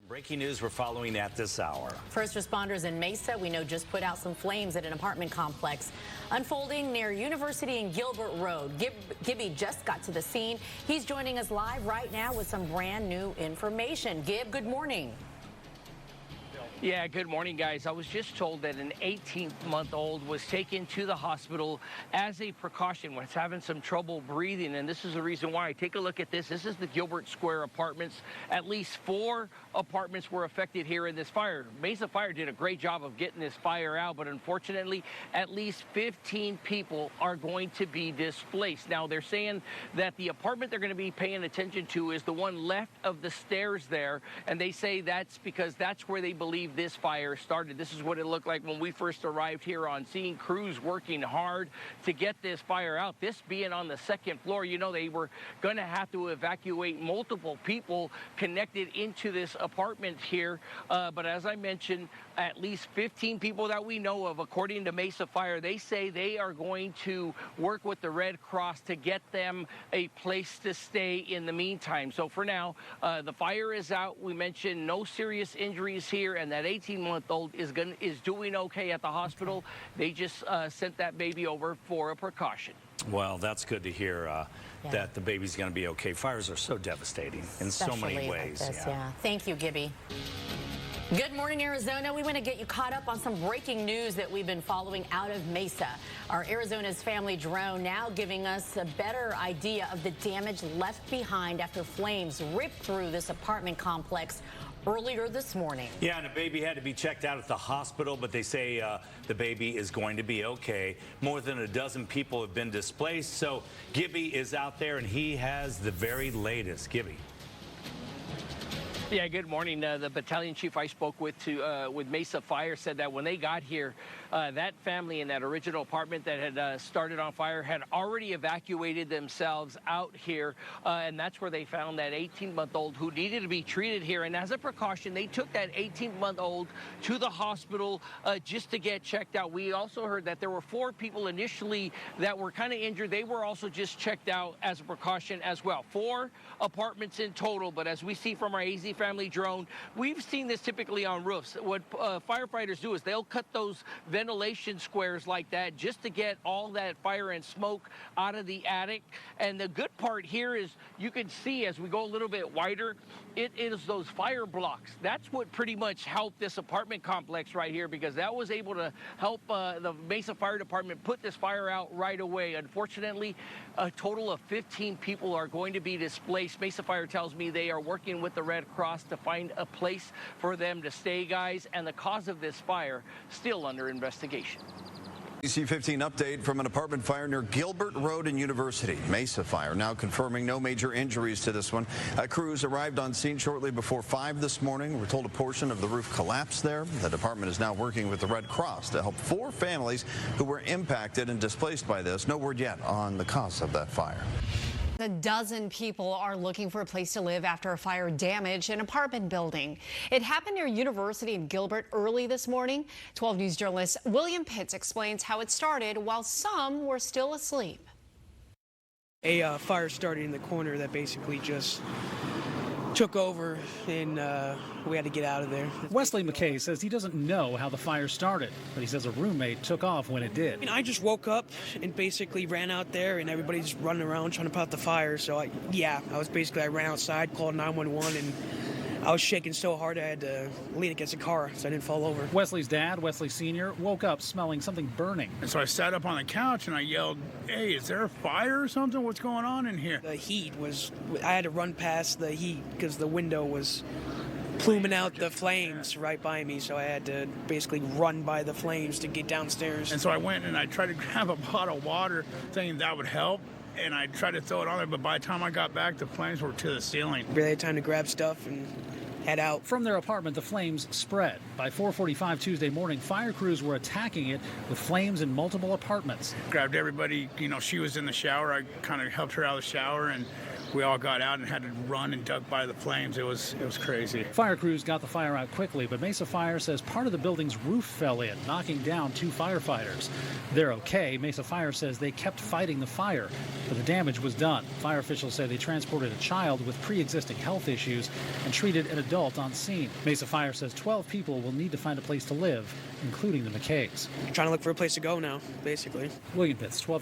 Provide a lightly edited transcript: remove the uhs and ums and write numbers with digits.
Breaking news we're following at this hour. First responders in Mesa, we know, just put out some flames at an apartment complex unfolding near University and Gilbert Road. Gibby just got to the scene. He's joining us live right now with some brand new information. Gib, good morning. Yeah, good morning, guys. I was just told that an 18-month-old was taken to the hospital as a precaution, was having some trouble breathing, and this is the reason why. Take a look at this. This is the Gilbert Square apartments. At least 4 apartments were affected here in this fire. Mesa Fire did a great job of getting this fire out, but unfortunately, at least 15 people are going to be displaced. Now, they're saying that the apartment they're going to be paying attention to is the one left of the stairs there, and they say that's because that's where they believe this fire started. This is what it looked like when we first arrived here on scene. Crews working hard to get this fire out. This being on the 2nd floor, you know, they were going to have to evacuate multiple people connected into this apartment here. But as I mentioned, at least 15 people that we know of, according to Mesa Fire, they say they are going to work with the Red Cross to get them a place to stay in the meantime. So for now, the fire is out. We mentioned no serious injuries here, and that 18-month-old is doing okay at the hospital. They just sent that baby over for a precaution. Well, that's good to hear that the baby's going to be okay. Fires are so devastating in so many ways. Like this, yeah. Thank you, Gibby. Good morning, Arizona. We want to get you caught up on some breaking news that we've been following out of Mesa. Our Arizona's Family drone now giving us a better idea of the damage left behind after flames ripped through this apartment complex earlier this morning. Yeah, and a baby had to be checked out at the hospital, but they say the baby is going to be okay. More than a dozen people have been displaced, so Gibby is out there, and he has the very latest. Gibby. Yeah, good morning. The battalion chief I spoke with Mesa Fire said that when they got here, that family in that original apartment that had started on fire had already evacuated themselves out here, and that's where they found that 18-month-old who needed to be treated here. And as a precaution, they took that 18-month-old to the hospital just to get checked out. We also heard that there were 4 people initially that were kind of injured. They were also just checked out as a precaution as well. 4 apartments in total, but as we see from our AZ Family drone, we've seen this typically on roofs. What firefighters do is they'll cut those ventilation squares like that just to get all that fire and smoke out of the attic. And the good part here is you can see as we go a little bit wider, it is those fire blocks. That's what pretty much helped this apartment complex right here, because that was able to help the Mesa Fire Department put this fire out right away. Unfortunately, a total of 15 people are going to be displaced. Mesa Fire tells me they are working with the Red Cross to find a place for them to stay, guys, and the cause of this fire still under investigation. DC-15 update from an apartment fire near Gilbert Road and University. Mesa Fire now confirming no major injuries to this one. Crews arrived on scene shortly before 5 this morning. We're told a portion of the roof collapsed there. The department is now working with the Red Cross to help 4 families who were impacted and displaced by this. No word yet on the cause of that fire. A dozen people are looking for a place to live after a fire damaged an apartment building. It happened near University in Gilbert early this morning. 12 News journalist William Pitts explains how it started while some were still asleep. A fire started in the corner that basically just took over, and we had to get out of there. Wesley McKay says he doesn't know how the fire started, but he says a roommate took off when it did. I mean, I just woke up and basically ran out there, and everybody's running around trying to put out the fire. So I ran outside, called 911, and I was shaking so hard I had to lean against a car so I didn't fall over. Wesley's dad, Wesley Sr., woke up smelling something burning. And so I sat up on the couch and I yelled, "Hey, is there a fire or something? What's going on in here?" The heat was, I had to run past the heat because the window was pluming out the flames right by me, so I had to basically run by the flames to get downstairs. And so I went and I tried to grab a bottle of water thinking that would help. And I tried to throw it on there, but by the time I got back, the flames were to the ceiling. Really had time to grab stuff and head out. From their apartment, the flames spread. By 4:45 Tuesday morning, fire crews were attacking it with flames in multiple apartments. Grabbed everybody, she was in the shower. I kind of helped her out of the shower, and we all got out and had to run and duck by the flames. It was crazy. Fire crews got the fire out quickly, but Mesa Fire says part of the building's roof fell in, knocking down 2 firefighters. They're okay. Mesa Fire says they kept fighting the fire, but the damage was done. Fire officials say they transported a child with pre-existing health issues and treated an adult on scene. Mesa Fire says 12 people will need to find a place to live, including the McKays. Trying to look for a place to go now, basically. William Pitts, 12.